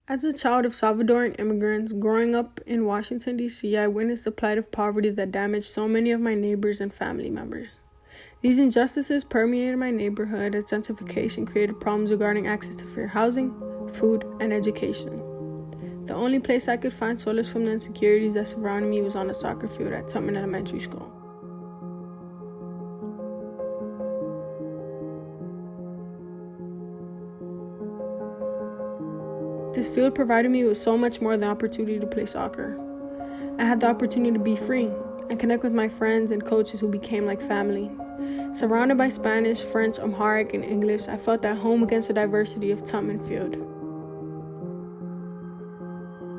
As a child of Salvadoran immigrants growing up in Washington, D.C., I witnessed the plight of poverty that damaged so many of my neighbors and family members. These injustices permeated my neighborhood as gentrification created problems regarding access to fair housing, food, and education. The only place I could find solace from the insecurities that surrounded me was on a soccer field at Tubman Elementary School. This field provided me with so much more than the opportunity to play soccer. I had the opportunity to be free and connect with my friends and coaches who became like family. Surrounded by Spanish, French, Amharic, and English, I felt at home against the diversity of Tubman Field.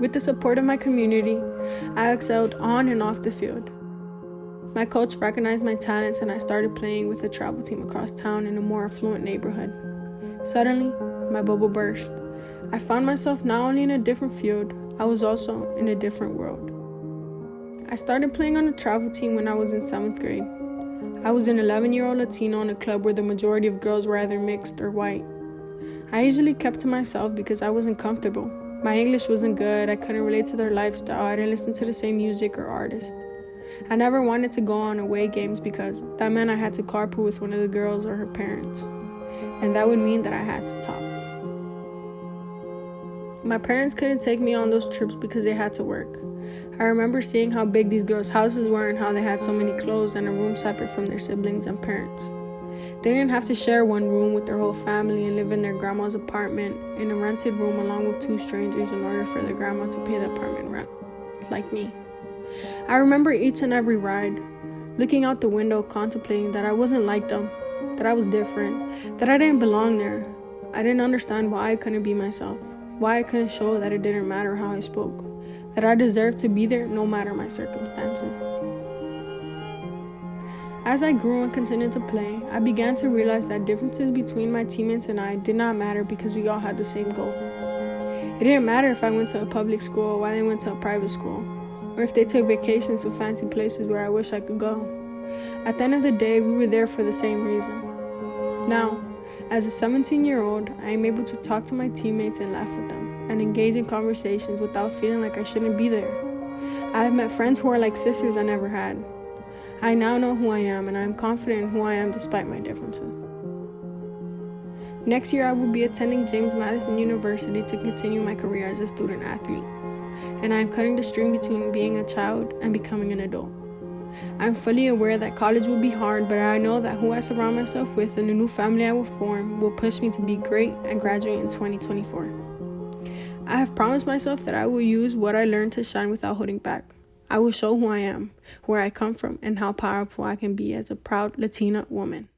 With the support of my community, I excelled on and off the field. My coach recognized my talents and I started playing with a travel team across town in a more affluent neighborhood. Suddenly, my bubble burst. I found myself not only in a different field, I was also in a different world. I started playing on a travel team when I was in 7th grade. I was an 11-year-old Latino in a club where the majority of girls were either mixed or white. I usually kept to myself because I wasn't comfortable. My English wasn't good, I couldn't relate to their lifestyle, I didn't listen to the same music or artists. I never wanted to go on away games because that meant I had to carpool with one of the girls or her parents. And that would mean that I had to talk. My parents couldn't take me on those trips because they had to work. I remember seeing how big these girls' houses were and how they had so many clothes and a room separate from their siblings and parents. They didn't have to share one room with their whole family and live in their grandma's apartment in a rented room along with 2 strangers in order for their grandma to pay the apartment rent, like me. I remember each and every ride, looking out the window contemplating that I wasn't like them, that I was different, that I didn't belong there. I didn't understand why I couldn't be myself. Why I couldn't show that it didn't matter how I spoke, that I deserved to be there no matter my circumstances. As I grew and continued to play, I began to realize that differences between my teammates and I did not matter because we all had the same goal. It didn't matter if I went to a public school or why they went to a private school, or if they took vacations to fancy places where I wish I could go. At the end of the day, we were there for the same reason. Now, as a 17-year-old, I am able to talk to my teammates and laugh with them, and engage in conversations without feeling like I shouldn't be there. I have met friends who are like sisters I never had. I now know who I am, and I am confident in who I am despite my differences. Next year, I will be attending James Madison University to continue my career as a student athlete, and I am cutting the string between being a child and becoming an adult. I'm fully aware that college will be hard, but I know that who I surround myself with and the new family I will form will push me to be great and graduate in 2024. I have promised myself that I will use what I learned to shine without holding back. I will show who I am, where I come from, and how powerful I can be as a proud Latina woman.